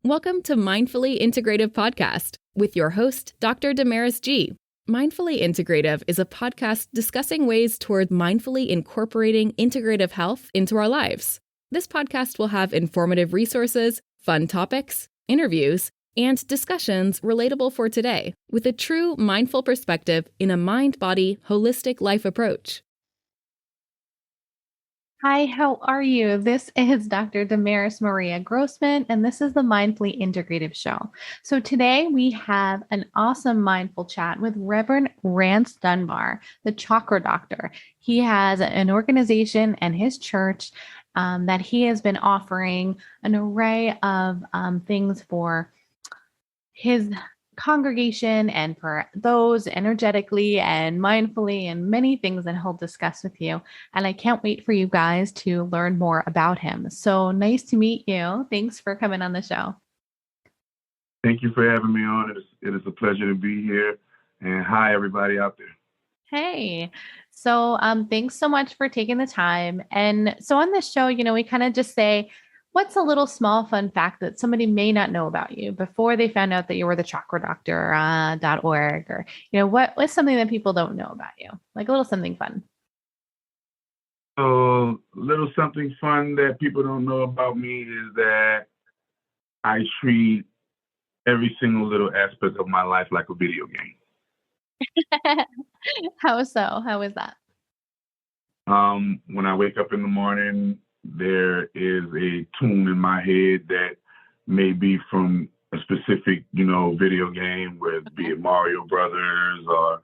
Welcome to Mindfully Integrative Podcast with your host, Dr. Damaris G. Mindfully Integrative is a podcast discussing ways toward mindfully incorporating integrative health into our lives. This podcast will have informative resources, fun topics, interviews, and discussions relatable for today with a true mindful perspective in a mind-body, holistic life approach. Hi, how are you? This is Dr. Damaris Maria Grossman, and this is the Mindfully Integrative Show. So today we have an awesome mindful chat with Reverend Rance Dunbar, the Chakra Doctor. He has an organization and his church that he has been offering an array of things for his congregation and for those energetically and mindfully and many things that he'll discuss with you. And I can't wait for you guys to learn more about him. So nice to meet you. Thanks for coming on the show. Thank you for having me on. It is a pleasure to be here. And hi, everybody out there. Hey, so thanks so much for taking the time. And so on this show, we kind of just say, what's a little small fun fact that somebody may not know about you before they found out that you were the Chakra Doctor .org, or what's something that people don't know about you, like a little something fun? So, a little something fun that people don't know about me is that I treat every single little aspect of my life like a video game. How so? How is that? When I wake up in the morning, there is a tune in my head that may be from a specific, video game, whether it be it Mario Brothers or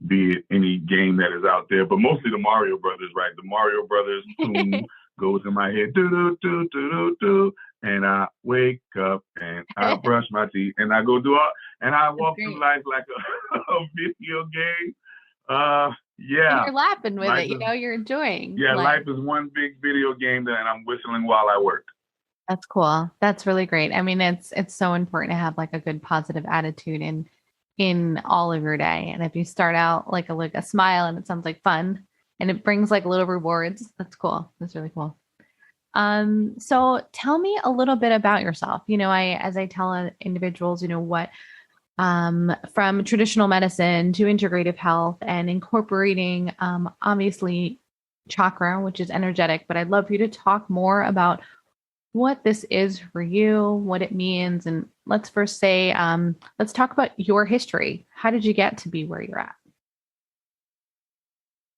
be it any game that is out there, but mostly the Mario Brothers, right? The Mario Brothers tune goes in my head, do do do do do do, and I wake up and I brush my teeth and I go do all, and I walk through life like a video game. Yeah. And you're laughing with it, you're enjoying. Yeah, life is one big video game and I'm whistling while I work. That's cool. That's really great. I mean, it's so important to have like a good positive attitude in all of your day. And if you start out like a smile and it sounds like fun and it brings like little rewards, that's cool. That's really cool. So tell me a little bit about yourself. As I tell individuals, what from traditional medicine to integrative health and incorporating, obviously chakra, which is energetic, but I'd love for you to talk more about what this is for you, what it means. And let's first say, let's talk about your history. How did you get to be where you're at?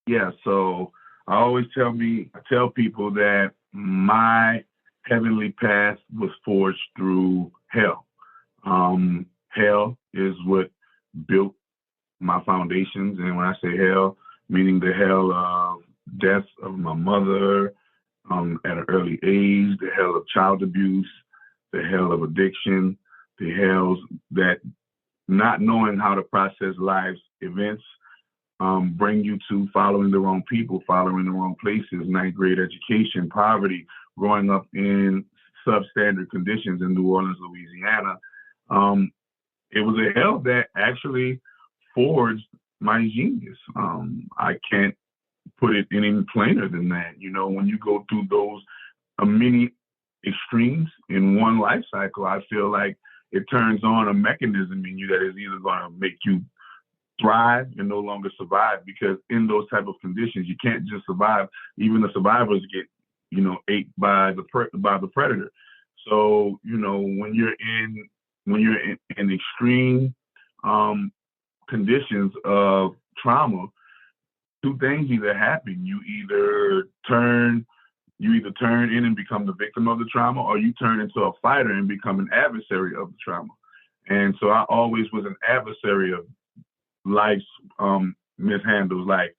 Yeah. So I always tell people that my heavenly path was forged through hell. Hell is what built my foundations. And when I say hell, meaning the hell of death of my mother at an early age, the hell of child abuse, the hell of addiction, the hells that not knowing how to process life's events bring you to following the wrong people, following the wrong places, ninth grade education, poverty, growing up in substandard conditions in New Orleans, Louisiana. It was a hell that actually forged my genius. I can't put it any plainer than that. When you go through those many extremes in one life cycle, I feel like it turns on a mechanism in you that is either going to make you thrive and no longer survive, because in those type of conditions, you can't just survive. Even the survivors get, ate by the predator. So, when you're in extreme conditions of trauma, two things either happen. You either turn in and become the victim of the trauma, or you turn into a fighter and become an adversary of the trauma. And so I always was an adversary of life's mishandles. Like,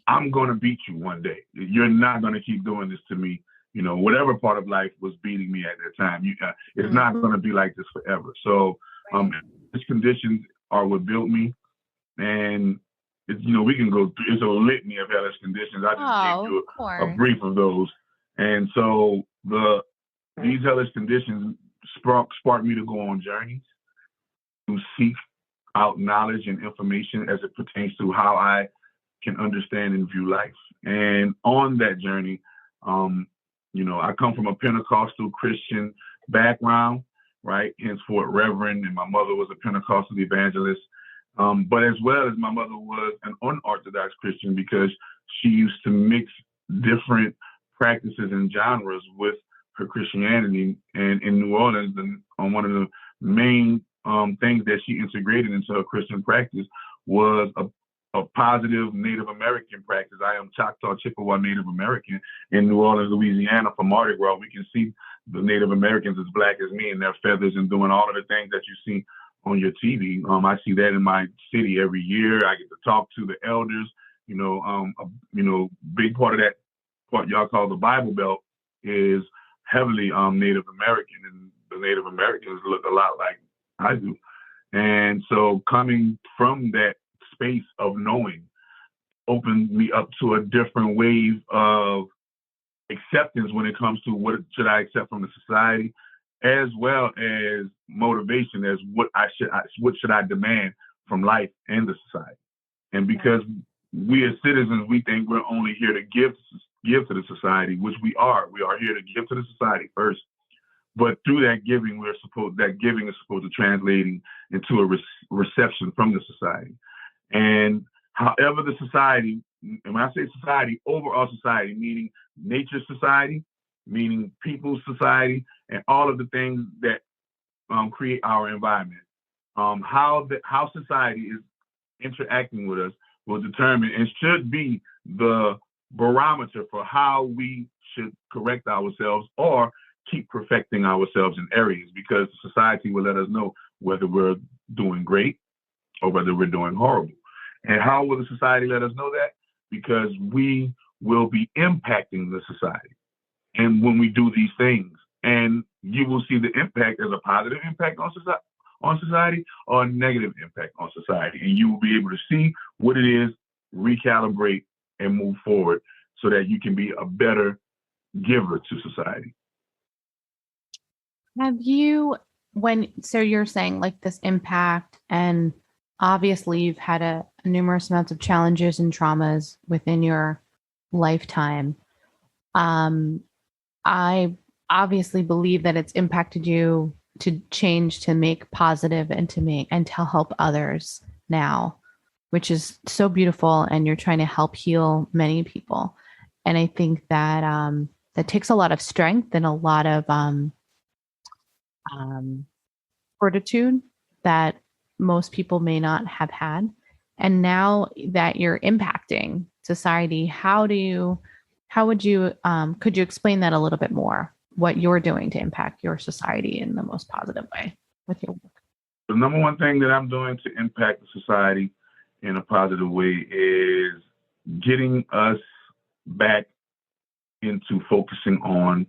I'm going to beat you one day. You're not going to keep doing this to me. Whatever part of life was beating me at that time, it's not going to be like this forever. So these conditions are what built me. And, we can go through, it's a litany of hellish conditions. I just gave you a brief of those. And so these hellish conditions sparked me to go on journeys, to seek out knowledge and information as it pertains to how I can understand and view life. And on that journey, I come from a Pentecostal Christian background. right? Henceforth, Reverend, and my mother was a Pentecostal evangelist. But as well as my mother was an unorthodox Christian because she used to mix different practices and genres with her Christianity. And in New Orleans, one of the main things that she integrated into her Christian practice was a positive Native American practice. I am Choctaw Chippewa Native American in New Orleans, Louisiana for Mardi Gras. We can see the Native Americans as black as me in their feathers and doing all of the things that you see on your TV. I see that in my city every year. I get to talk to the elders. Big part of that, what y'all call the Bible Belt, is heavily Native American, and the Native Americans look a lot like I do. And so coming from that space of knowing opened me up to a different wave of acceptance when it comes to what should I accept from the society, as well as motivation as what should I demand from life and the society. And because we as citizens, we think we're only here to give to the society, which we are. We are here to give to the society first. But through that giving, that giving is supposed to translating into a reception from the society. And however the society, and when I say society, overall society, meaning nature society, meaning people's society, and all of the things that create our environment. How society is interacting with us will determine and should be the barometer for how we should correct ourselves or keep perfecting ourselves in areas, because society will let us know whether we're doing great or whether we're doing horrible. And how will the society let us know that? Because we will be impacting the society. And when we do these things, and you will see the impact as a positive impact on society or a negative impact on society. And you will be able to see what it is, recalibrate, and move forward so that you can be a better giver to society. So you're saying like this impact, and obviously you've had a numerous amounts of challenges and traumas within your lifetime. I obviously believe that it's impacted you to change, to make positive, and to help others now, which is so beautiful. And you're trying to help heal many people. And I think that that takes a lot of strength and a lot of fortitude that most people may not have had. And now that you're impacting society, could you explain that a little bit more, what you're doing to impact your society in the most positive way with your work? The number one thing that I'm doing to impact the society in a positive way is getting us back into focusing on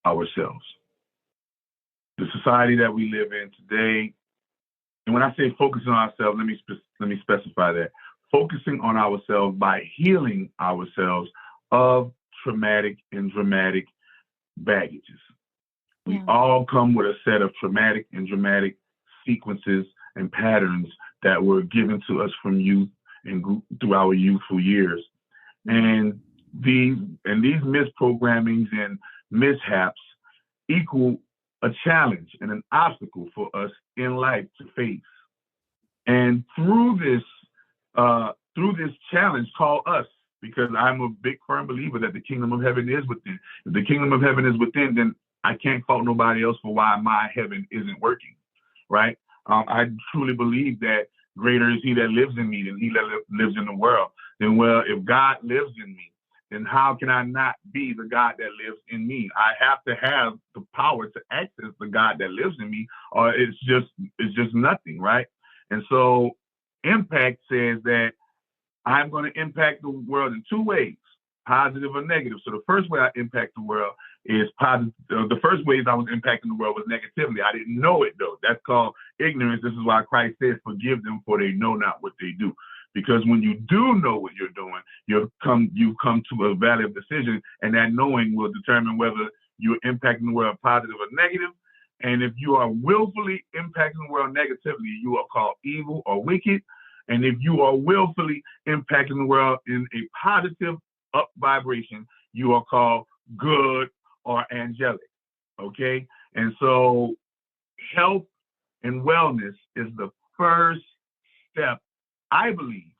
ourselves. The society that we live in today, and when I say focusing on ourselves, let me specify that. Focusing on ourselves by healing ourselves of traumatic and dramatic baggages. We all come with a set of traumatic and dramatic sequences and patterns that were given to us from youth and through our youthful years. And these misprogrammings and mishaps equal a challenge and an obstacle for us in life to face. And through this challenge called us, because I'm a big firm believer that the kingdom of heaven is within. If the kingdom of heaven is within, then I can't fault nobody else for why my heaven isn't working, right? I truly believe that greater is he that lives in me than he that lives in the world. Then, well, if God lives in me, then how can I not be the God that lives in me? I have to have the power to access the God that lives in me, or it's just nothing, right? And so impact says that I'm going to impact the world in two ways, positive or negative. So the first way I impact the world is positive. The first ways I was impacting the world was negatively. I didn't know it though. That's called ignorance. This is why Christ says, forgive them for they know not what they do. Because when you do know what you're doing, you've come to a valid decision, and that knowing will determine whether you're impacting the world positive or negative. And if you are willfully impacting the world negatively, you are called evil or wicked. And if you are willfully impacting the world in a positive up vibration, you are called good or angelic. Okay? And so health and wellness is the first step, I believe,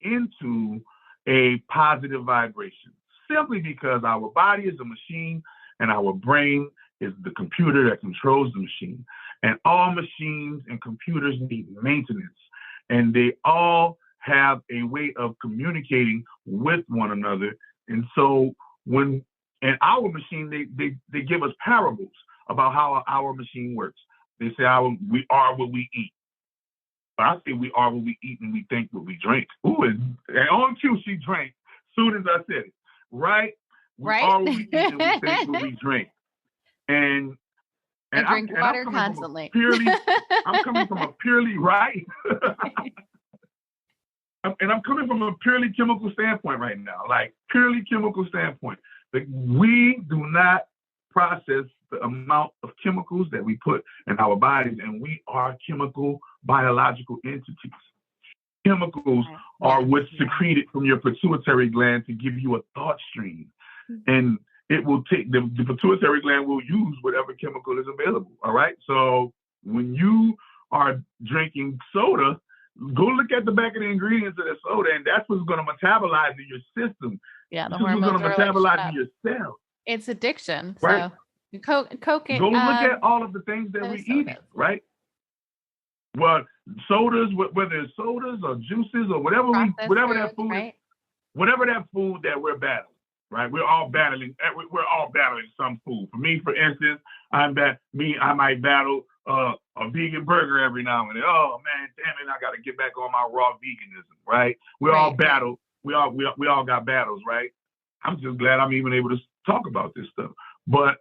into a positive vibration. Simply because our body is a machine and our brain is the computer that controls the machine. And all machines and computers need maintenance. And they all have a way of communicating with one another. And so when in our machine, they give us parables about how our machine works. They say we are what we eat. But I say we are what we eat and we think what we drink. Ooh, and on cue, she drank as soon as I said it. Right? We are what we eat and we think what we drink. And drink water constantly. I'm coming from a purely right. And I'm coming from a purely chemical standpoint right now, like purely chemical standpoint. Like we do not process the amount of chemicals that we put in our bodies, and we are chemical biological entities. Chemicals are what's secreted from your pituitary gland to give you a thought stream. And it will take, the pituitary gland will use whatever chemical is available, all right? So when you are drinking soda, go look at the back of the ingredients of the soda, and that's what's going to metabolize in your system. Yeah, the hormones are metabolize in your cells. It's addiction. Right? So Coke. Go look at all of the things that we eat, right? Well, sodas, whether it's sodas or juices or whatever that food, right? Whatever that food that we're battling, right? We're all battling some food. For me, for instance, I might battle a vegan burger every now and then. Oh man, damn it, I got to get back on my raw veganism, right? We all battle. We all got battles, right? I'm just glad I'm even able to talk about this stuff. But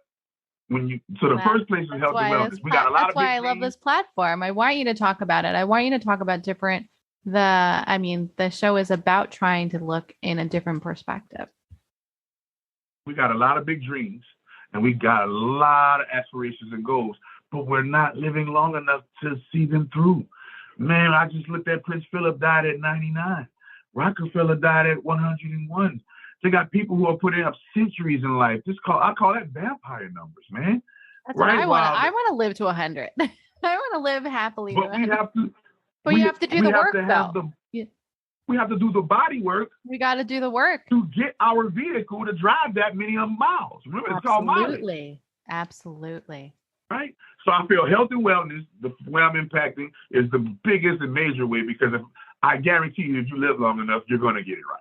the first place is health and wellness. We got a lot of. That's why I love this platform. I want you to talk about it. I want you to talk about the show is about trying to look in a different perspective. We got a lot of big dreams and we got a lot of aspirations and goals, but we're not living long enough to see them through. Man, I just looked at Prince Philip died at 99. Rockefeller died at 101. They got people who are putting up centuries in life. I call that vampire numbers, man. That's right? What I want to live to 100. I want to live happily. But we have to. But you have to do the work, though. We have to do the body work. We got to do the work to get our vehicle to drive that many miles. Remember, it's called mileage. Absolutely. Right. So I feel health and wellness, the way I'm impacting, is the biggest and major way, because I guarantee you, if you live long enough, you're going to get it right.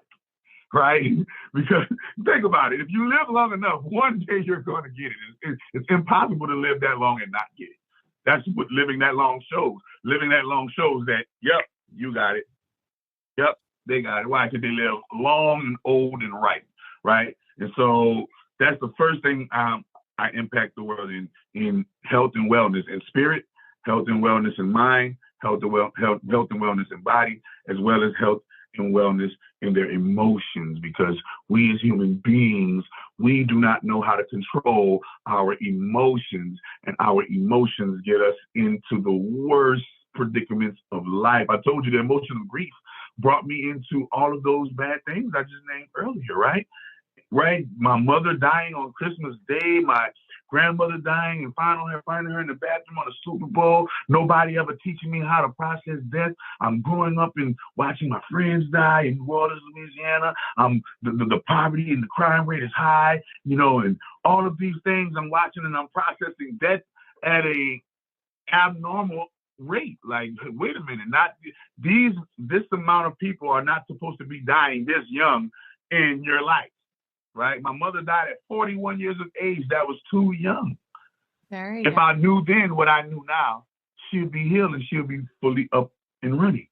Right? Because think about it. If you live long enough, one day you're going to get it. It's impossible to live that long and not get it. That's what living that long shows. Living that long shows that, yep, you got it. Yep, they got it. Why? Because they live long and old and right? And so that's the first thing I impact the world in health and wellness in spirit, health and wellness in mind, health and wellness in body, as well as health and wellness in their emotions, because we as human beings, we do not know how to control our emotions, and our emotions get us into the worst predicaments of life. I told you the emotion of grief brought me into all of those bad things I just named earlier, right? Right? My mother dying on Christmas Day, my grandmother dying and finding her in the bathroom on the Super Bowl, nobody ever teaching me how to process death. I'm growing up and watching my friends die in New Orleans, Louisiana. The poverty and the crime rate is high, and all of these things I'm watching, and I'm processing death at a abnormal rate. Like, wait a minute, this amount of people are not supposed to be dying this young in your life. Right? My mother died at 41 years of age. That was too young. If I knew then what I knew now, she'd be healed and she'll be fully up and running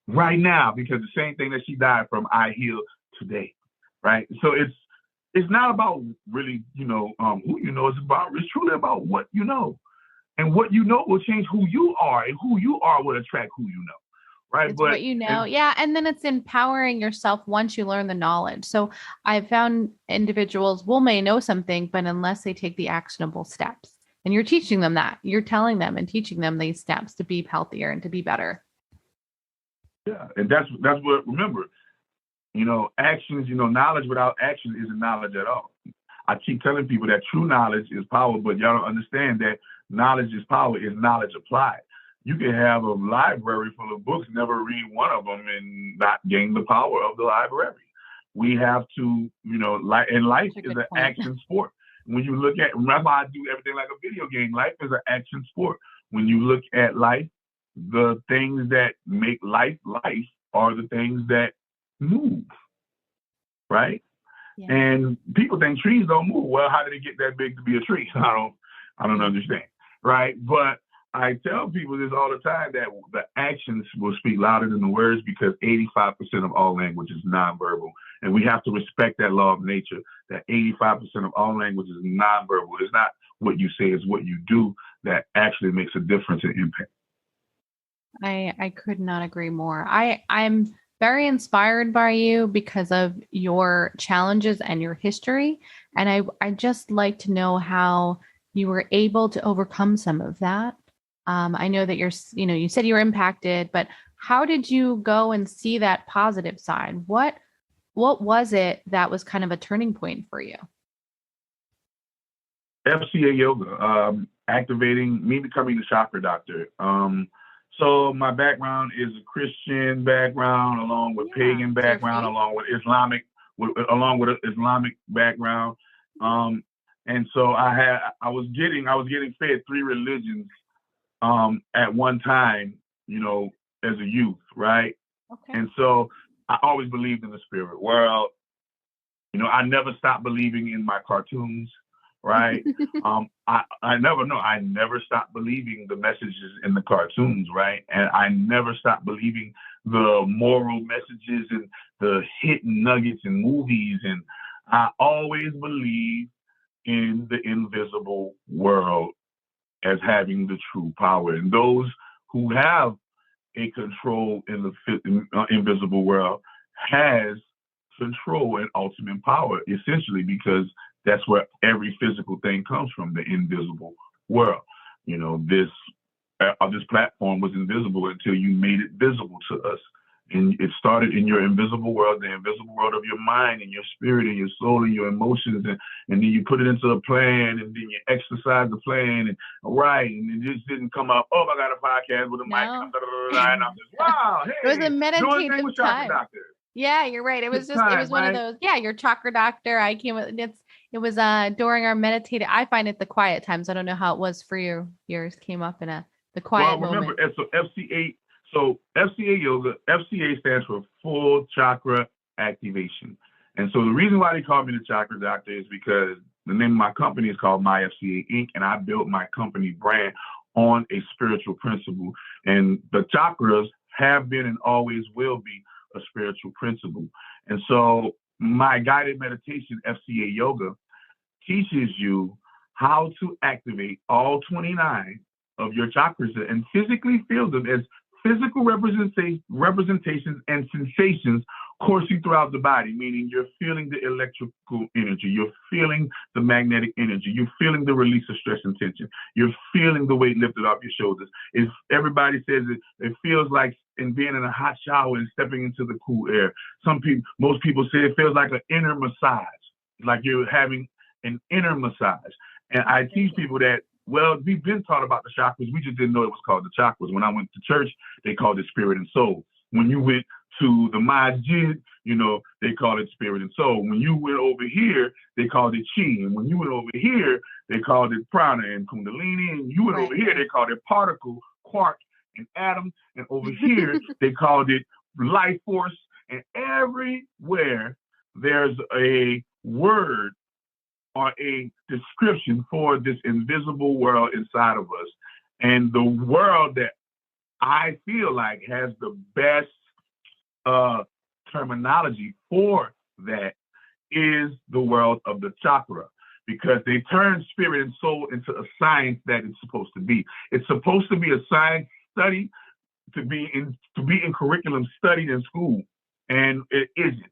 right now, because the same thing that she died from, I heal today. Right? So it's not about really, who you know. It's truly about what you know. And what you know will change who you are, and who you are will attract who you know. Right. It's what you know. Yeah. And then it's empowering yourself once you learn the knowledge. So I've found individuals may know something, but unless they take the actionable steps, and you're teaching them that, you're telling them and teaching them these steps to be healthier and to be better. Yeah. And that's what, remember, actions, knowledge without action isn't knowledge at all. I keep telling people that true knowledge is power, but y'all don't understand that knowledge is power is knowledge applied. You can have a library full of books, never read one of them, and not gain the power of the library. We have to, and life That's a is good an point. action sport. When you look at, remember, I do everything like a video game. Life is an action sport. When you look at life, the things that make life life are the things that move, right? Yeah. And people think trees don't move. Well, how did it get that big to be a tree? I don't understand, right? But I tell people this all the time, that the actions will speak louder than the words, because 85% of all language is nonverbal. And we have to respect that law of nature, that 85% of all language is nonverbal. It's not what you say, it's what you do that actually makes a difference and impact. I could not agree more. I'm very inspired by you because of your challenges and your history. And I just like to know how you were able to overcome some of that. I know that you said you were impacted, but how did you go and see that positive side? What was it that was kind of a turning point for you? FCA yoga, activating me becoming the chakra doctor. So my background is a Christian background, along with pagan background, along with Islamic background. And so I was getting fed three religions at one time, as a youth, right? Okay. And so I always believed in the spirit world. I never stopped believing in my cartoons, right? I never stopped believing the messages in the cartoons, right? And I never stopped believing the moral messages and the hidden nuggets in movies. And I always believed in the invisible world as having the true power. And those who have a control in the invisible world has control and ultimate power, essentially, because that's where every physical thing comes from, the invisible world. This platform was invisible until you made it visible to us. And it started in your invisible world, the invisible world of your mind and your spirit and your soul and your emotions. And then you put it into a plan, and then you exercise the plan. And it just didn't come up, oh, I got a podcast with a mic. And I'm just, wow, hey, it was a meditative doing with Chakra time. Doctor. Yeah, you're right. It was one of those. Yeah, your chakra doctor. I came with it was during our meditative. I find it the quiet times. I don't know how it was for you. Yours came up in the quiet moment. Well, remember, so FCA. So FCA yoga, FCA stands for full chakra activation. And so the reason why they call me the chakra doctor is because the name of my company is called My FCA Inc. And I built my company brand on a spiritual principle. And the chakras have been and always will be a spiritual principle. And so my guided meditation, FCA yoga, teaches you how to activate all 29 of your chakras and physically feel them as physical representations and sensations coursing throughout the body, meaning you're feeling the electrical energy, you're feeling the magnetic energy, you're feeling the release of stress and tension, you're feeling the weight lifted off your shoulders. If everybody says it feels like in being in a hot shower and stepping into the cool air. Most people say it feels like an inner massage, like you're having an inner massage. And I teach people that, well, we've been taught about the chakras. We just didn't know it was called the chakras. When I went to church, they called it spirit and soul. When you went to the Magick, they called it spirit and soul. When you went over here, they called it chi. And when you went over here, they called it prana and kundalini. And you went over here, they called it particle, quark, and atom. And over here, they called it life force. And everywhere there's a word or a description for this invisible world inside of us. And the world that I feel like has the best terminology for that is the world of the chakra, because they turn spirit and soul into a science that it's supposed to be. It's supposed to be a science study, to be in curriculum studied in school, and it isn't.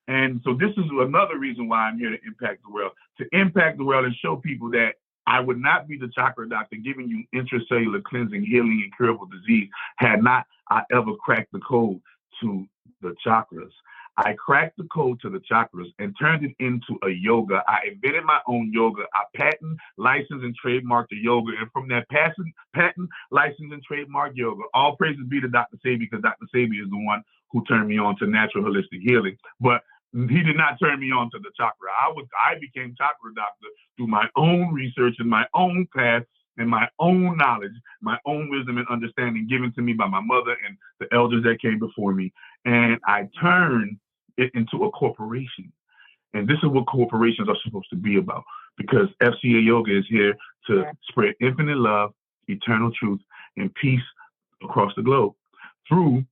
And so this is another reason why I'm here to impact the world, and show people that I would not be the chakra doctor giving you intracellular cleansing, healing, and curable disease had not I ever cracked the code to the chakras. I cracked the code to the chakras and turned it into a yoga. I invented my own yoga. I patent, licensed, and trademarked the yoga. And from that patent, license, and trademark yoga, all praises be to Dr. Sebi, because Dr. Sebi is the one who turned me on to natural holistic healing. But he did not turn me on to the chakra. I became chakra doctor through my own research and my own path and my own knowledge, my own wisdom and understanding given to me by my mother and the elders that came before me. And I turned it into a corporation. And this is what corporations are supposed to be about, because FCA Yoga is here to spread infinite love, eternal truth, and peace across the globe through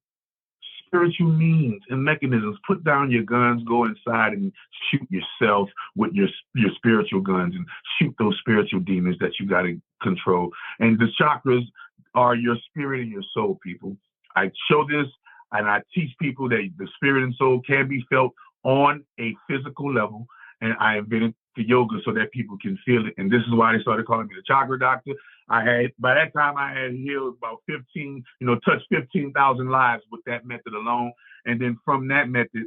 spiritual means and mechanisms. Put down your guns, go inside and shoot yourself with your spiritual guns and shoot those spiritual demons that you got to control. And the chakras are your spirit and your soul, people. I show this and I teach people that the spirit and soul can be felt on a physical level. And I invented the yoga so that people can feel it. And this is why they started calling me the Chakra Doctor. By that time, I had healed about 15, touched 15,000 lives with that method alone. And then from that method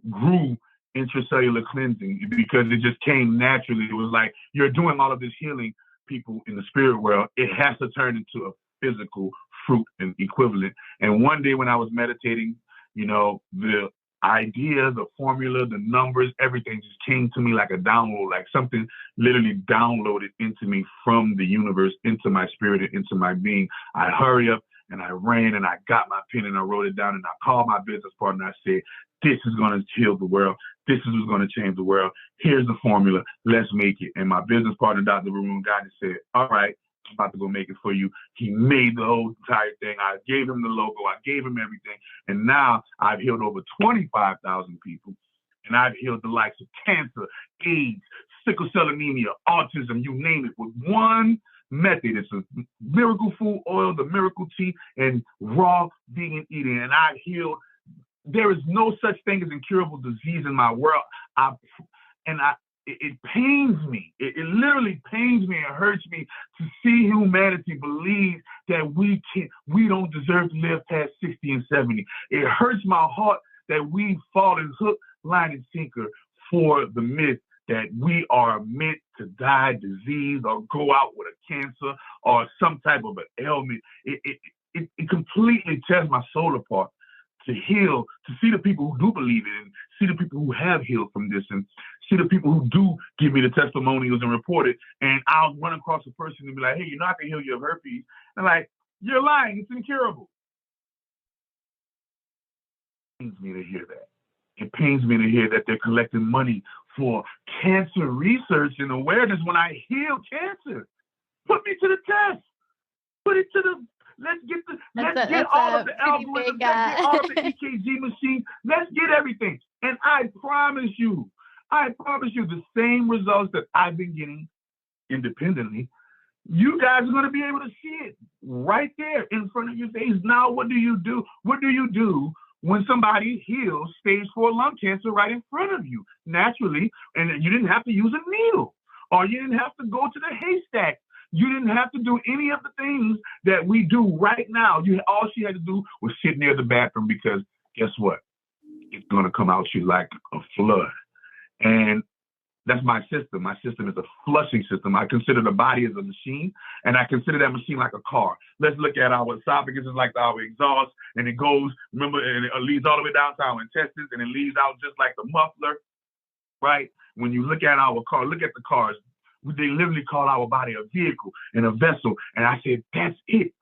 grew intracellular cleansing, because it just came naturally. It was like, you're doing all of this healing, people in the spirit world. It has to turn into a physical fruit and equivalent. And one day when I was meditating, the idea, the formula, the numbers, everything just came to me like a download, like something literally downloaded into me from the universe, into my spirit and into my being. I hurry up and I ran and I got my pen and I wrote it down and I called my business partner. I said, this is going to heal the world. This is what's going to change the world. Here's the formula. Let's make it. And my business partner, Dr. Reverand, got and said, all right, I'm about to go make it for you. He made the whole entire thing. I gave him the logo. I gave him everything. And now I've healed over 25,000 people. And I've healed the likes of cancer, AIDS, sickle cell anemia, autism, you name it, with one method. It's a miracle food oil, the miracle tea, and raw vegan eating. And I've healed. There is no such thing as incurable disease in my world. It pains me. It literally pains me and hurts me to see humanity believe that we don't deserve to live past 60 and 70. It hurts my heart that we've fallen hook, line, and sinker for the myth that we are meant to die disease or go out with a cancer or some type of an ailment. It completely tears my soul apart to heal, to see the people who do believe it, and see the people who have healed from this, and see the people who do give me the testimonials and report it. And I'll run across a person and be like, hey, I can heal you of herpes. And like, you're lying, it's incurable. It pains me to hear that. It pains me to hear that they're collecting money for cancer research and awareness when I heal cancer. Put me to the test. Put it to the Let's get all of the algorithms, let's get all of the EKG machines, let's get everything. And I promise you, the same results that I've been getting independently, you guys are going to be able to see it right there in front of your face. Now, what do you do? What do you do when somebody heals stage 4 lung cancer right in front of you, naturally, and you didn't have to use a needle, or you didn't have to go to the haystack? You didn't have to do any of the things that we do right now. All she had to do was sit near the bathroom, because guess what? It's going to come out you like a flood. And that's my system. My system is a flushing system. I consider the body as a machine, and I consider that machine like a car. Let's look at our esophagus as like our exhaust, and it goes, remember, and it leads all the way down to our intestines, and it leads out just like the muffler, right? When you look at our car, look at the cars. They literally call our body a vehicle and a vessel. And I said, that's it.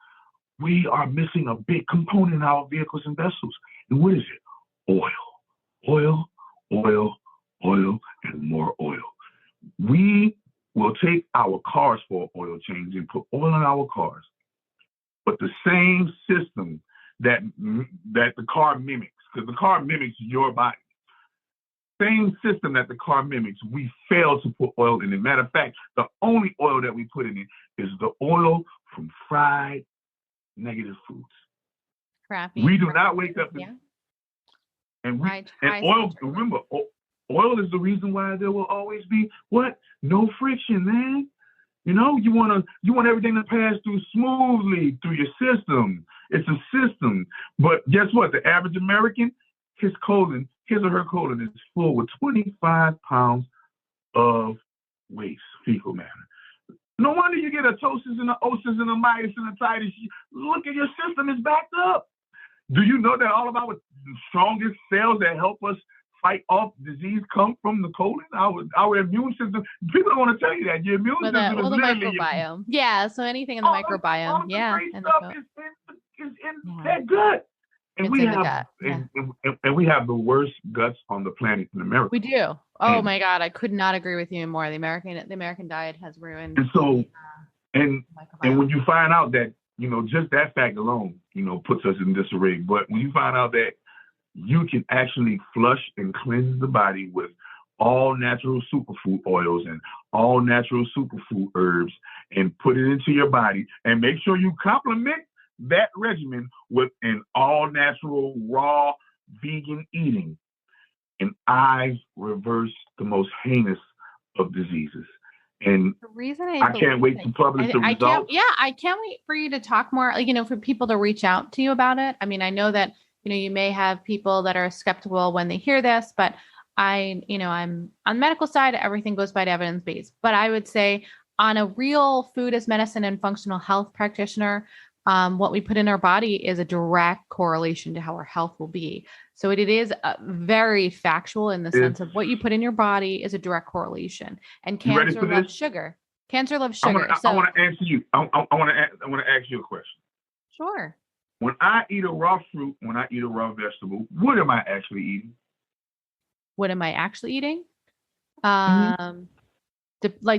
We are missing a big component in our vehicles and vessels. And what is it? Oil, oil, oil, oil, and more oil. We will take our cars for oil change and put oil in our cars. But the same system that the car mimics, because the car mimics your body, same system that the car mimics, we fail to put oil in it. Matter of fact, the only oil that we put in it is the oil from fried negative foods. Crappy. We do not wake up and oil. Remember, oil is the reason why there will always be no friction, man. You want everything to pass through smoothly through your system. It's a system. But guess what? The average American his or her colon is full with 25 pounds of waste, fecal matter. No wonder you get a ptosis and a osis and a mitis and a titis. Look at your system is backed up. Do you know that all of our strongest cells that help us fight off disease come from the colon? Our immune system. People don't want to tell you that your immune system is the literally microbiome. Yeah, so anything in the microbiome. All the great stuff is in that gut. And we have and we have the worst guts on the planet in America. We do. Oh my God, I could not agree with you more. The American diet has ruined. And so, and when you find out that, you know, just that fact alone, you know, puts us in disarray. But when you find out that you can actually flush and cleanse the body with all natural superfood oils and all natural superfood herbs and put it into your body, and make sure you complement that regimen with an all natural, raw, vegan eating, and I've reversed the most heinous of diseases. And the reason I can't wait to publish the results. I can't wait for you to talk more, like, you know, for people to reach out to you about it. I mean, I know that, you know, you may have people that are skeptical when they hear this, but I'm on the medical side, everything goes by evidence based. But I would say on a real food as medicine and functional health practitioner, what we put in our body is a direct correlation to how our health will be. So it is very factual in the sense of what you put in your body is a direct correlation. And cancer loves sugar. Cancer loves sugar. I want to answer you. I want to ask you a question. Sure. When I eat a raw fruit, when I eat a raw vegetable, what am I actually eating? What am I actually eating?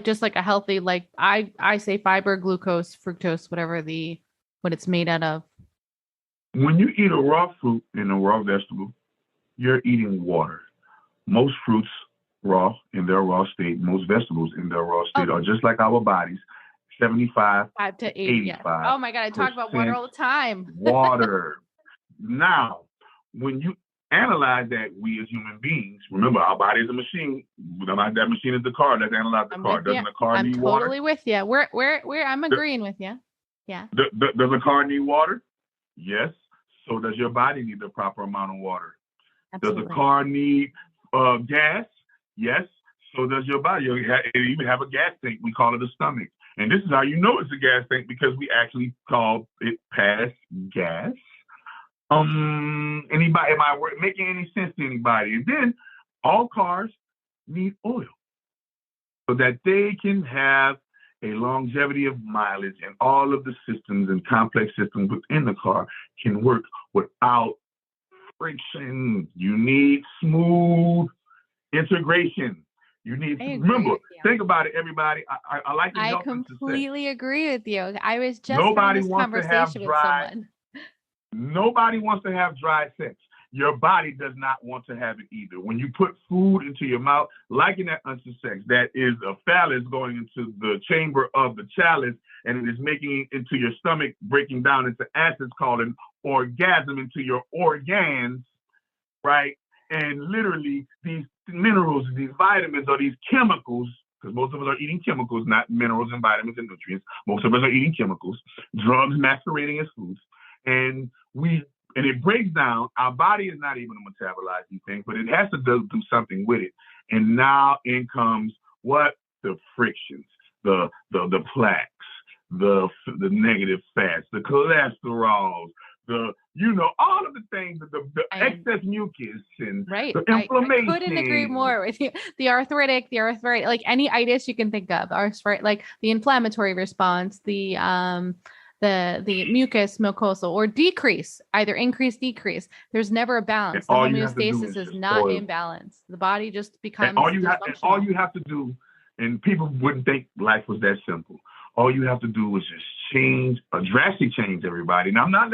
Just like a healthy, like I say fiber, glucose, fructose, what it's made out of. When you eat a raw fruit and a raw vegetable, you're eating water. Most fruits raw in their raw state, most vegetables in their raw state are just like our bodies, 75 to 85. Yes. Oh my God, I talk about water all the time. Water. Now, when you analyze that, we as human beings, remember our body is a machine. That machine is the car. Let's analyze the car. Doesn't the car need water? I'm totally with you. I'm agreeing with you. Yeah. Does a car need water? Yes. So does your body need the proper amount of water? Absolutely. Does a car need gas? Yes. So does your body. It even have a gas tank. We call it a stomach. And this is how you know it's a gas tank, because we actually call it past gas. Anybody, am I making any sense to anybody? And then all cars need oil so that they can have a longevity of mileage, and all of the systems and complex systems within the car can work without friction. You need smooth integration. You need, remember, think about it, everybody. I like to help. I completely agree with you. I was just having this conversation with someone. Nobody wants to have dry sex. Your body does not want to have it either. When you put food into your mouth, like in that unsuccess, that is a phallus going into the chamber of the chalice, and it is making it into your stomach, breaking down into acids called an orgasm into your organs, right? And literally these minerals, these vitamins, or these chemicals, because most of us are eating chemicals, not minerals and vitamins and nutrients. Most of us are eating chemicals, drugs masquerading as foods. And it breaks down. Our body is not able to metabolize these things, but it has to do something with it. And now in comes what? The frictions, the plaques, the negative fats, the cholesterols, all of the things, the excess mucus and the inflammation. I couldn't agree more with you. The arthritic, like any itis you can think of, like the inflammatory response, the mucus mucosal, or decrease, either increase, decrease. There's never a balance. The homeostasis is not in balance. The body just becomes all you have to do, and people wouldn't think life was that simple. All you have to do is just change, a drastic change, everybody. Now, I'm not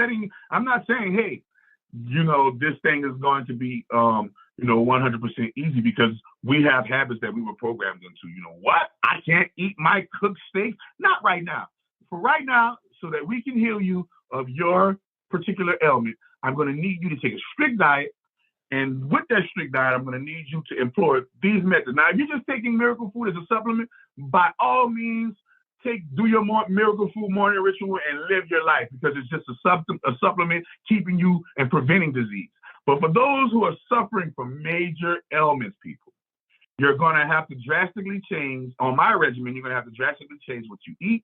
saying, hey, this thing is going to be 100% easy, because we have habits that we were programmed into. You know what? I can't eat my cooked steak. Not right now. For right now, so that we can heal you of your particular ailment, I'm going to need you to take a strict diet. And with that strict diet, I'm going to need you to employ these methods. Now, if you're just taking miracle food as a supplement, by all means, do your miracle food morning ritual and live your life, because it's just a supplement keeping you and preventing disease. But for those who are suffering from major ailments, people, you're going to have to drastically change. On my regimen, you're going to have to drastically change what you eat,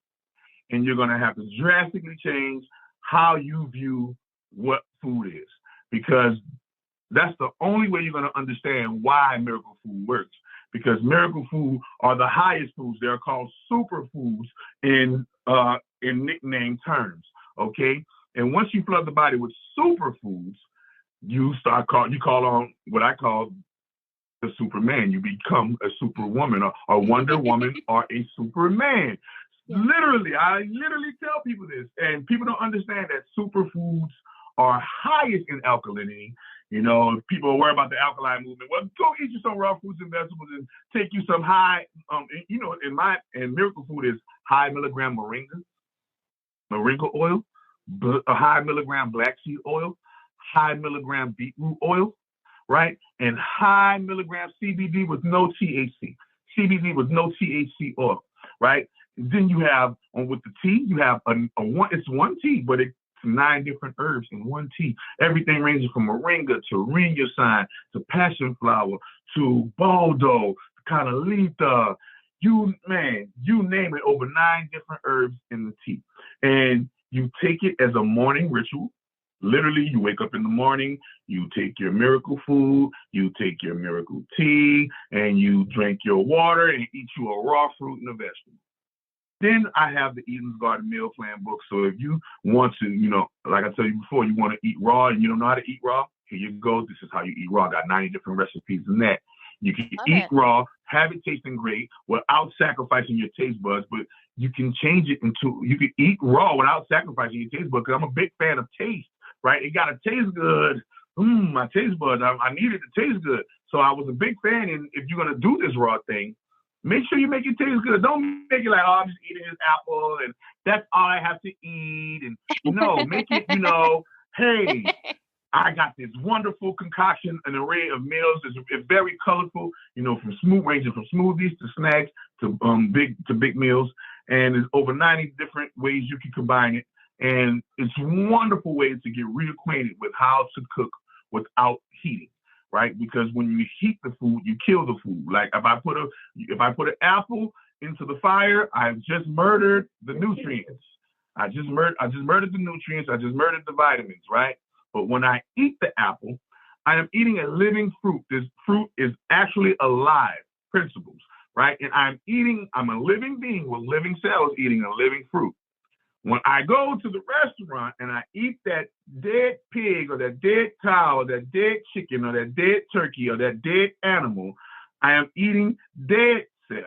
and you're going to have to drastically change how you view what food is, because that's the only way you're going to understand why miracle food works. Because miracle food are the highest foods. They're called superfoods in nickname terms. Okay, and once you flood the body with superfoods, you call on what I call the Superman. You become a Superwoman, or a Wonder Woman, or a Superman. Yeah. I literally tell people this, and people don't understand that superfoods are highest in alkalinity. You know, people are worried about the alkaline movement. Well, go eat you some raw fruits and vegetables and take you some high, in miracle food is high milligram moringa oil, a high milligram black seed oil, high milligram beetroot oil, right? And high milligram CBD with no THC. CBD with no THC oil, right? Then you have, with the tea, you have it's one tea, but it's 9 different herbs in one tea. Everything ranges from moringa to ringyosine to passion flower to baldo, canalita, you name it, over 9 different herbs in the tea. And you take it as a morning ritual. Literally, you wake up in the morning, you take your miracle food, you take your miracle tea, and you drink your water and eat you a raw fruit and a vegetable. Then I have the Eden's Garden meal plan book. So if you want to, like I told you before, you want to eat raw and you don't know how to eat raw, here you go. This is how you eat raw. I got 90 different recipes in that. You can eat raw, have it tasting great without sacrificing your taste buds, but you can change it you can eat raw without sacrificing your taste buds, because I'm a big fan of taste, right? It got to taste good. My taste buds, I needed to taste good. So I was a big fan, and if you're going to do this raw thing, make sure you make it taste good. Don't make it like, I'm just eating this apple and that's all I have to eat. And no, make it, hey, I got this wonderful concoction, an array of meals. It's very colorful, ranging from smoothies to snacks to big meals. And there's over 90 different ways you can combine it. And it's wonderful ways to get reacquainted with how to cook without heating. Right? Because when you heat the food, you kill the food. Like if I put an apple into the fire, I've just murdered the nutrients. I just murdered the nutrients. I just murdered the vitamins, right? But when I eat the apple, I am eating a living fruit. This fruit is actually alive, principles, right? And I'm a living being with living cells eating a living fruit. When I go to the restaurant and I eat that dead pig or that dead cow or that dead chicken or that dead turkey or that dead animal, I am eating dead cells.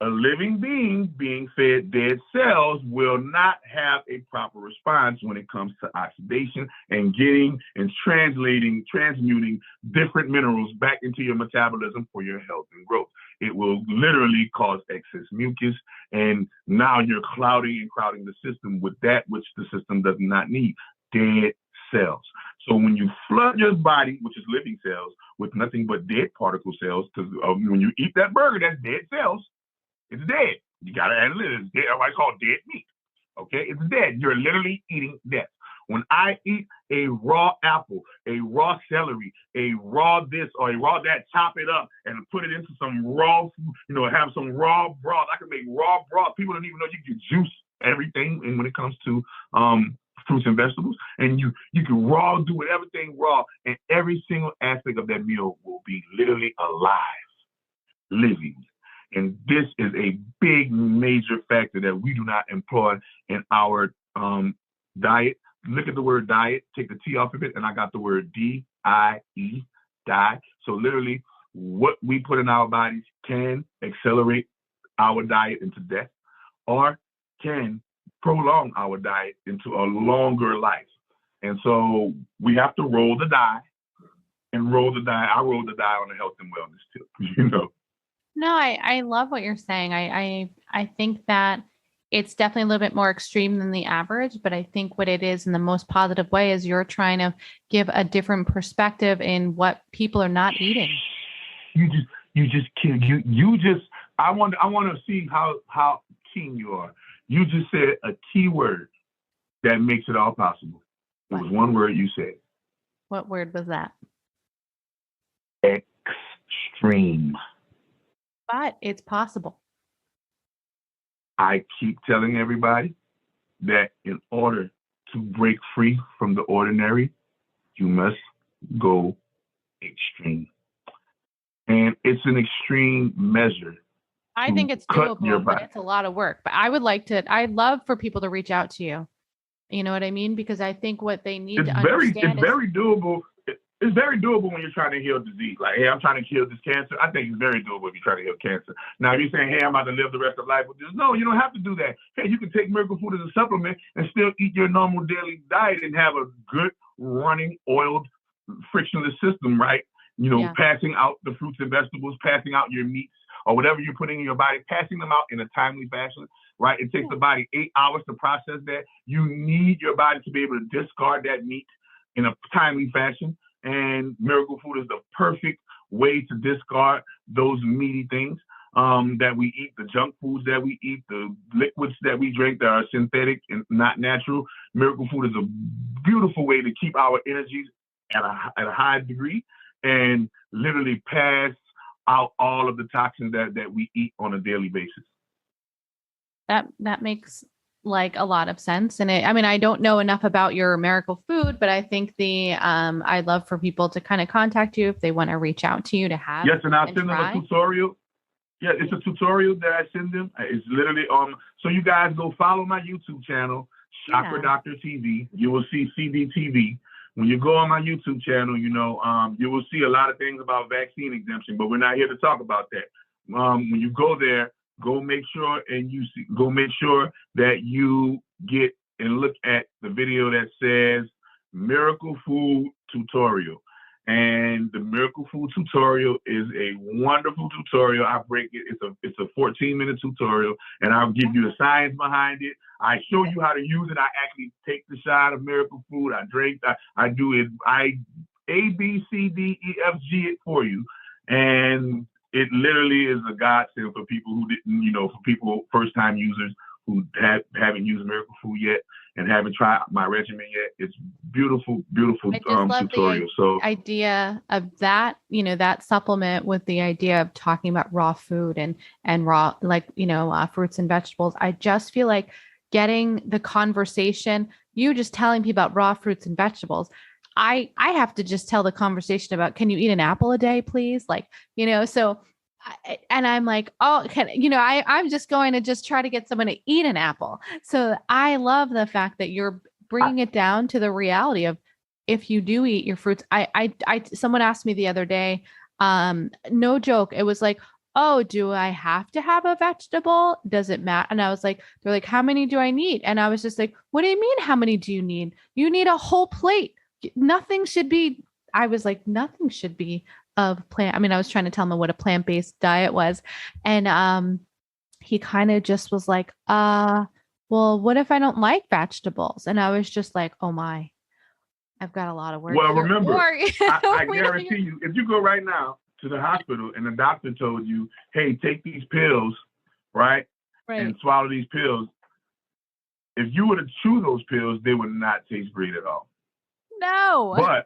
A living being being fed dead cells will not have a proper response when it comes to oxidation and getting and transmuting different minerals back into your metabolism for your health and growth. It will literally cause excess mucus, and now you're clouding and crowding the system with that which the system does not need, dead cells. So when you flood your body, which is living cells, with nothing but dead particle cells, because when you eat that burger, that's dead cells. It's dead. You got to add it. It's dead. I call it dead meat. Okay? It's dead. You're literally eating death. When I eat a raw apple, a raw celery, a raw this or a raw that, chop it up and put it into some raw, have some raw broth. I can make raw broth. People don't even know you can juice everything. And when it comes to fruits and vegetables, and you can do everything raw, and every single aspect of that meal will be literally alive, living. And this is a big, major factor that we do not employ in our diet. Look at the word diet, take the T off of it, and I got the word D-I-E, die. So literally, what we put in our bodies can accelerate our diet into death or can prolong our diet into a longer life. And so we have to roll the die and roll the die. I roll the die on the health and wellness tip, No, I love what you're saying. I think that it's definitely a little bit more extreme than the average, but I think what it is in the most positive way is you're trying to give a different perspective in what people are not eating. I want to see how keen you are. You just said a key word that makes it all possible. It was one word you said. What word was that? Extreme. But it's possible. I keep telling everybody that in order to break free from the ordinary, you must go extreme. And it's an extreme measure. I think it's doable, but it's a lot of work. But I'd love for people to reach out to you. You know what I mean? Because I think what they need to understand is very doable. It's very doable when you're trying to heal disease. Like, hey, I'm trying to kill this cancer. I think it's very doable if you're trying to heal cancer. Now, if you're saying, hey, I'm about to live the rest of life with this. No, you don't have to do that. Hey, you can take miracle food as a supplement and still eat your normal daily diet and have a good running, oiled, frictionless system, right? You know, passing out the fruits and vegetables, passing out your meats or whatever you're putting in your body, passing them out in a timely fashion, right? It takes the body 8 hours to process that. You need your body to be able to discard that meat in a timely fashion. And miracle food is the perfect way to discard those meaty things that we eat, the junk foods that we eat, the liquids that we drink that are synthetic and not natural. Miracle food is a beautiful way to keep our energies at a high degree and literally pass out all of the toxins that we eat on a daily basis. That makes like a lot of sense. And I don't know enough about your miracle food, but I think I'd love for people to kind of contact you if they want to reach out to you to have. Yes, and I'll send them a tutorial. Yeah, it's a tutorial that I send them. It's literally so you guys go follow my YouTube channel, Chakra Doctor TV. You will see CDTV. When you go on my YouTube channel, you will see a lot of things about vaccine exemption, but we're not here to talk about that. When you go there, go make sure that you get and look at the video that says Miracle Food Tutorial. And the Miracle Food Tutorial is a wonderful tutorial. I break it. It's a 14-minute tutorial, and I'll give you the science behind it. I show you how to use it. I actually take the shot of Miracle Food. I drink. I do it. I A, B, C, D, E, F, G it for you. And it literally is a godsend for people who didn't, for people, first-time users who haven't used Miracle Food yet and haven't tried my regimen yet. It's beautiful, beautiful tutorial. So idea of that, that supplement with the idea of talking about raw food and raw, fruits and vegetables. I just feel like getting the conversation, you just telling people about raw fruits and vegetables. I have to just tell the conversation about, can you eat an apple a day, please? And I'm like, I'm just going to just try to get someone to eat an apple. So I love the fact that you're bringing it down to the reality of, if you do eat your fruits. Someone asked me the other day, no joke. It was like, oh, do I have to have a vegetable? Does it matter? And I was like, they're like, how many do I need? And I was just like, what do you mean? How many do you need? You need a whole plate. Nothing should be of plant. I was trying to tell him what a plant-based diet was. And he kind of just was like, well, what if I don't like vegetables? And I was just like, oh my, I've got a lot of work. Well, remember, I guarantee you, if you go right now to the hospital and the doctor told you, hey, take these pills, right? And swallow these pills. If you were to chew those pills, they would not taste great at all. No.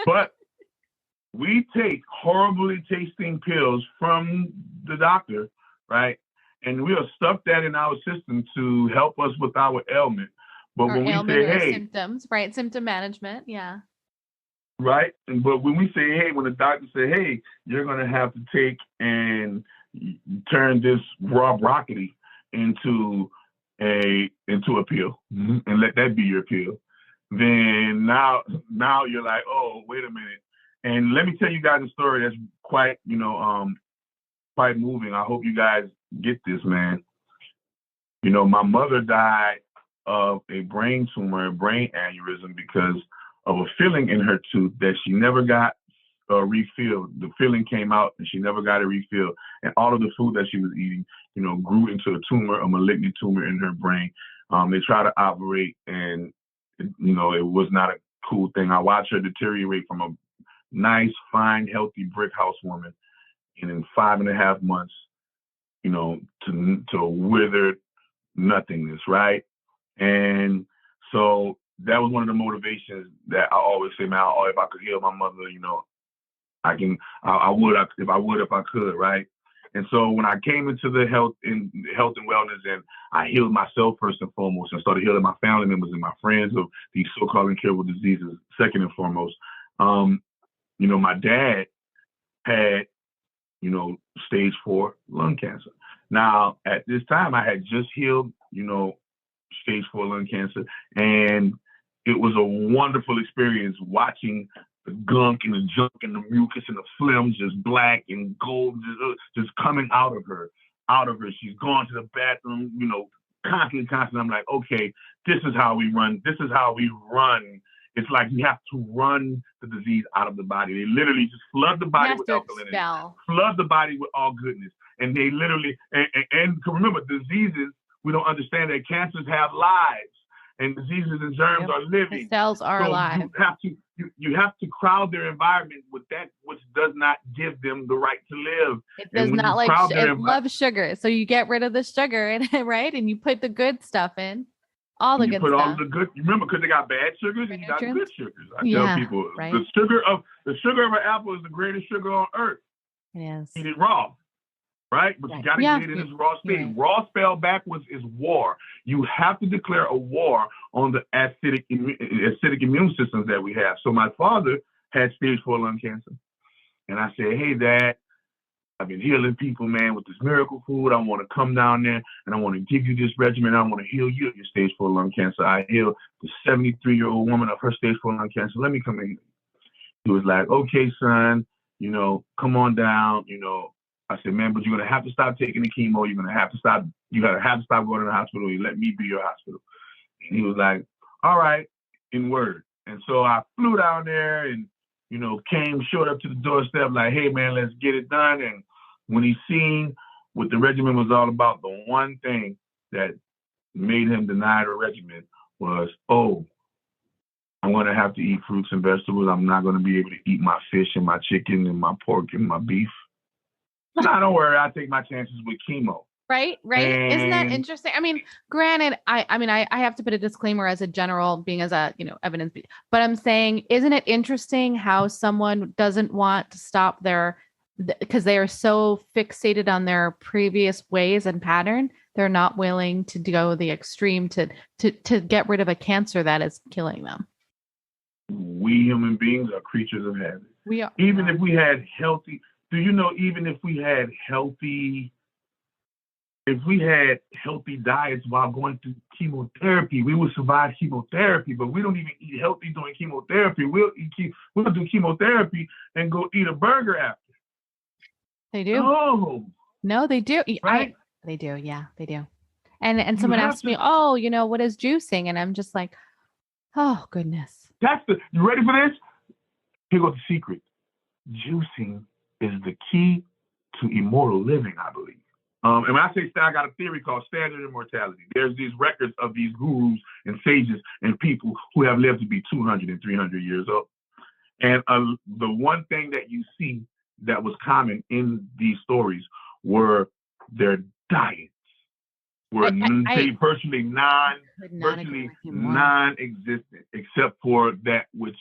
But we take horribly tasting pills from the doctor, right? And we'll stuff that in our system to help us with our ailment. But when we say, hey, symptoms, right? Symptom management. Yeah. Right. But when we say, hey, when the doctor say, hey, you're going to have to take and turn this raw broccoli into a pill and let that be your pill, then now you're like, oh, wait a minute. And let me tell you guys a story that's quite moving. I hope you guys get this, man. My mother died of a brain tumor, a brain aneurysm, because of a filling in her tooth that she never got refilled. The filling came out and she never got it refilled. And all of the food that she was eating, grew into a tumor, a malignant tumor in her brain. They tried to operate, and it was not a cool thing. I watched her deteriorate from a nice, fine, healthy brick house woman, and in 5.5 months, to withered nothingness, right? And so that was one of the motivations that I always say, man, if I could heal my mother, I would if I could, right? And so when I came into the health and wellness, and I healed myself first and foremost, and started healing my family members and my friends of these so-called incurable diseases second and foremost. My dad had, stage 4 lung cancer. Now, at this time, I had just healed, stage 4 lung cancer, and it was a wonderful experience watching the gunk and the junk and the mucus and the phlegm just black and gold just coming out of her. She's gone to the bathroom, constantly. I'm like, okay, this is how we run. It's like you have to run the disease out of the body. They literally just flood the body with alkalinity, flood the body with all goodness. And they literally, and remember, diseases, we don't understand that cancers have lives, and diseases and germs are living. The cells are alive. You have to crowd their environment with that which does not give them the right to live. It does not it loves sugar. So you get rid of the sugar, right? And you put the good stuff in. All the good stuff. All the good. Remember, because they got bad sugars and you got good sugars. I tell people, right? the sugar of an apple is the greatest sugar on earth. It is. Eat it raw, right? But you got to get it in its raw state. Right. Raw spelled backwards is war. You have to declare a war on the acidic immune systems that we have. So my father had stage 4 lung cancer, and I said, "Hey, Dad, I've been healing people, man, with this miracle food. I want to come down there and I want to give you this regimen. I want to heal you of your stage 4 lung cancer. I healed the 73-year-old woman of her stage 4 lung cancer. Let me come in." He was like, "Okay, son, come on down." I said, "Man, but you're going to have to stop taking the chemo. You're going to have to stop. You got to have to stop going to the hospital. You let me be your hospital." And he was like, "All right," in word. And so I flew down there and, showed up to the doorstep like, "Hey, man, let's get it done." And when he seen what the regimen was all about, the one thing that made him deny the regimen was, "Oh, I'm going to have to eat fruits and vegetables. I'm not going to be able to eat my fish and my chicken and my pork and my beef." "No, don't worry. I'll take my chances with chemo." Right. And isn't that interesting? I mean, granted, I have to put a disclaimer as a general being as a, evidence, but I'm saying, isn't it interesting how someone doesn't want to stop because they are so fixated on their previous ways and pattern, they're not willing to go the extreme to get rid of a cancer that is killing them. We human beings are creatures of habit. We are. Even if we had healthy, even if we had healthy diets while going through chemotherapy, we would survive chemotherapy, but we don't even eat healthy during chemotherapy. We'll do chemotherapy and go eat a burger after. They do. No, they do. Right? They do. Yeah, they do. And someone asked me, "Oh, what is juicing?" And I'm just like, "Oh, goodness." You ready for this? Here goes the secret. Juicing is the key to immortal living, I believe. And when I say I got a theory called standard immortality. There's these records of these gurus and sages and people who have lived to be 200 and 300 years old. And the one thing that you see that was common in these stories were their diets were virtually non-existent, except for that which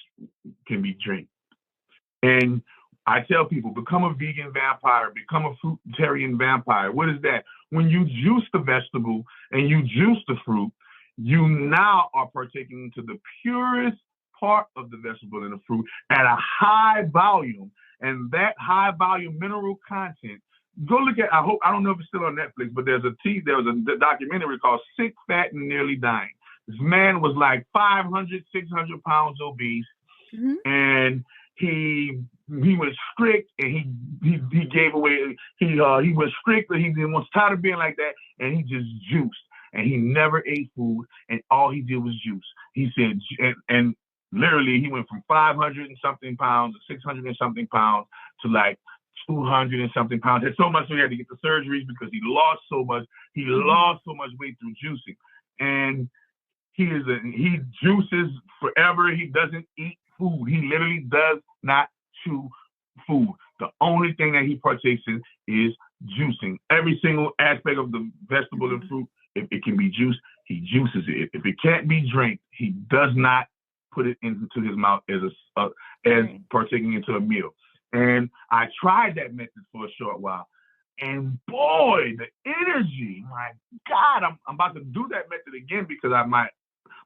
can be drank. And I tell people, become a vegan vampire, become a fruitarian vampire. What is that? When you juice the vegetable and you juice the fruit, you now are partaking into the purest part of the vegetable and the fruit at a high volume. And that high volume mineral content, go look at, I don't know if it's still on Netflix, but there was a documentary called Sick, Fat, and Nearly Dying. This man was like 500, 600 pounds obese. Mm-hmm. And he was strict, and he gave away. He was strict, but he was tired of being like that, and he just juiced, and he never ate food, and all he did was juice. He said, and literally, he went from 500 and something pounds to 600 and something pounds to like 200 and something pounds. Had so much, so he had to get the surgeries because he lost so much. He lost so much weight through juicing, and he juices forever. He doesn't eat food. He literally does not chew food. The only thing that he partakes in is juicing. Every single aspect of the vegetable and fruit, if it can be juiced, he juices it. If it can't be drank, he does not put it into his mouth as partaking into a meal. And I tried that method for a short while. And boy, the energy, my God, I'm about to do that method again because my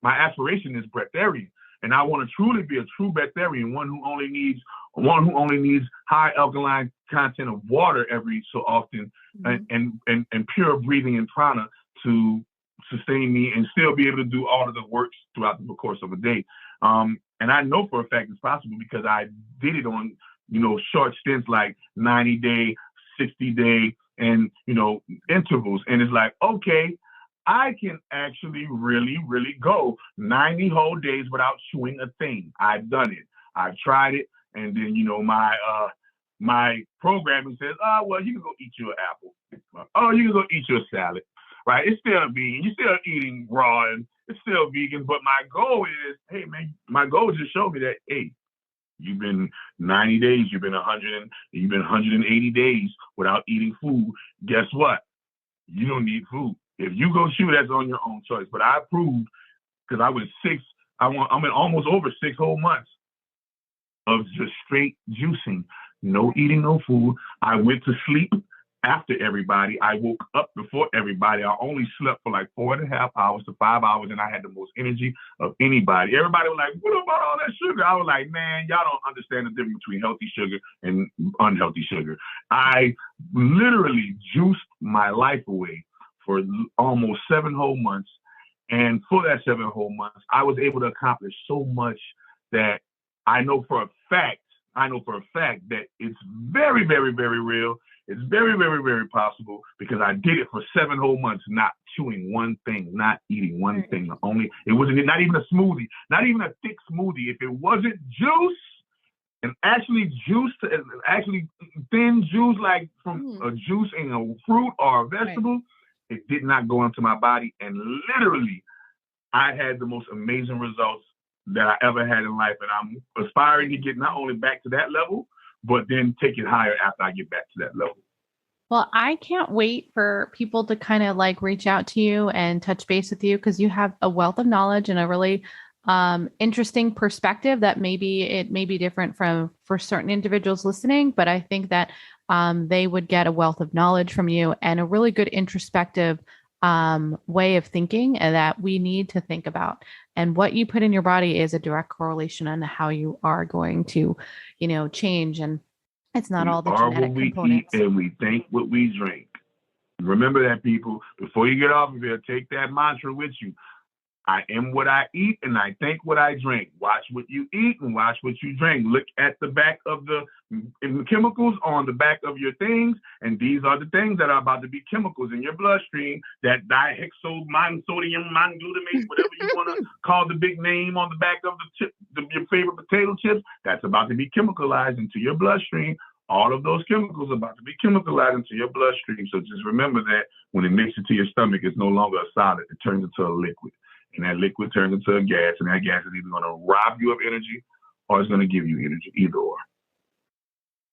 aspiration is breatharian. And I want to truly be a true breatharian, one who only needs high alkaline content of water every so often, and pure breathing and prana to sustain me and still be able to do all of the works throughout the course of a day. And I know for a fact it's possible because I did it on, short stints like 90-day, 60-day, and, intervals. And it's like, okay, I can actually really, really go 90 whole days without chewing a thing. I've done it. I've tried it. And then, my programming says, well, you can go eat your apple. Oh, you can go eat your salad, right? It's still vegan. You're still eating raw and it's still vegan. But my goal is, hey, man, my goal is to show me that, hey, you've been 90 days, you've been 180 days without eating food. Guess what? You don't need food. If you go shoot, that's on your own choice. But I proved, because I'm in almost over 6 whole months of just straight juicing, no eating, no food. I went to sleep after everybody. I woke up before everybody. I only slept for like 4.5 hours to 5 hours, and I had the most energy of anybody. Everybody was like, what about all that sugar? I was like, man, y'all don't understand the difference between healthy sugar and unhealthy sugar. I literally juiced my life away for almost 7 whole months. And for that 7 whole months, I was able to accomplish so much that I know for a fact that it's very, very, very real. It's very, very, very possible because I did it for 7 whole months, not chewing one thing, not eating one thing. It wasn't not even a smoothie, not even a thick smoothie. If it wasn't juice, and actually thin juice, like from a juice in a fruit or a vegetable, it did not go into my body. And literally, I had the most amazing results that I ever had in life. And I'm aspiring to get not only back to that level, but then take it higher after I get back to that level. Well, I can't wait for people to kind of like reach out to you and touch base with you because you have a wealth of knowledge and a really interesting perspective that it may be different for certain individuals listening, but I think that they would get a wealth of knowledge from you and a really good introspective way of thinking and that we need to think about. And what you put in your body is a direct correlation on how you are going to, change. And it's not all the genetic components. Eat and we think what we drink. Remember that, people. Before you get off of here, take that mantra with you. I am what I eat and I think what I drink. Watch what you eat and watch what you drink. Look at the back of the chemicals on the back of your things. And these are the things that are about to be chemicals in your bloodstream. That dihexomonosodium, glutamate, whatever you want to call the big name on the back of your favorite potato chips. That's about to be chemicalized into your bloodstream. All of those chemicals are about to be chemicalized into your bloodstream. So just remember that when it makes it to your stomach, it's no longer a solid. It turns into a liquid. And that liquid turns into a gas, and that gas is either going to rob you of energy or it's going to give you energy, either or.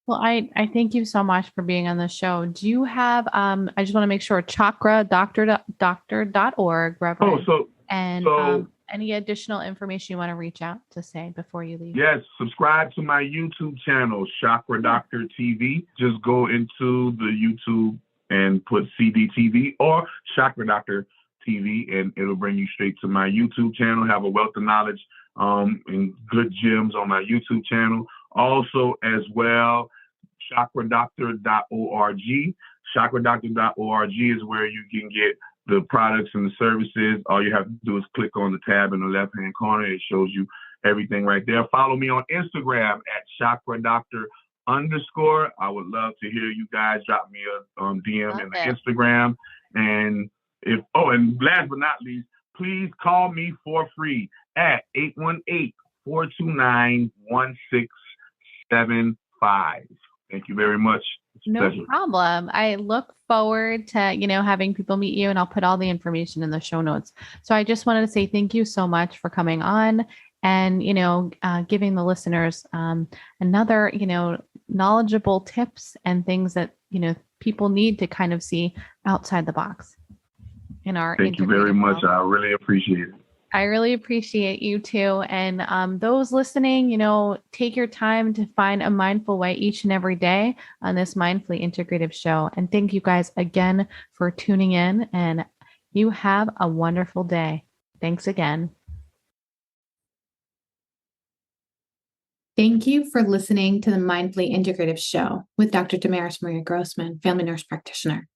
Well, I thank you so much for being on the show. Do you have, I just want to make sure, chakradoctor.org, Reverend. Any additional information you want to reach out to say before you leave? Yes, subscribe to my YouTube channel, Chakra Doctor TV. Just go into the YouTube and put CDTV or Chakra Doctor TV, and it'll bring you straight to my YouTube channel. Have a wealth of knowledge and good gems on my YouTube channel. Also, as well, chakradoctor.org. Chakradoctor.org is where you can get the products and the services. All you have to do is click on the tab in the left-hand corner. It shows you everything right there. Follow me on Instagram at chakradoctor_. I would love to hear you guys. Drop me a DM in the Instagram. And and last but not least, please call me for free at 818-429-1675. Thank you very much. No problem. I look forward to, having people meet you, and I'll put all the information in the show notes. So I just wanted to say thank you so much for coming on and, giving the listeners another, knowledgeable tips and things that, people need to kind of see outside the box. in our Thank you very integrative much. health. I really appreciate it. I really appreciate you too. And those listening, take your time to find a mindful way each and every day on this Mindfully Integrative show. And thank you guys again for tuning in, and you have a wonderful day. Thanks again. Thank you for listening to the Mindfully Integrative show with Dr. Damaris Maria Grossman, family nurse practitioner.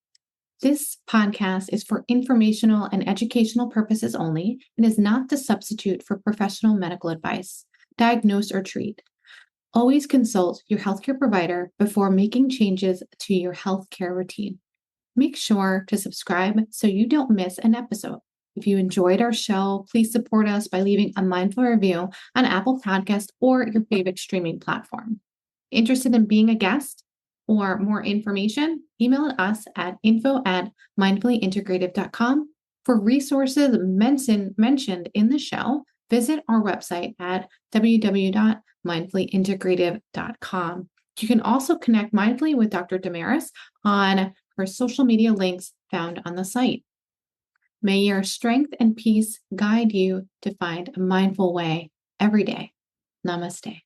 This podcast is for informational and educational purposes only and is not to substitute for professional medical advice, diagnose, or treat. Always consult your healthcare provider before making changes to your healthcare routine. Make sure to subscribe so you don't miss an episode. If you enjoyed our show, please support us by leaving a mindful review on Apple Podcasts or your favorite streaming platform. Interested in being a guest or more information? Email us at info@mindfullyintegrative.com. For resources mentioned in the show, visit our website at www.mindfullyintegrative.com. You can also connect mindfully with Dr. Damaris on her social media links found on the site. May your strength and peace guide you to find a mindful way every day. Namaste.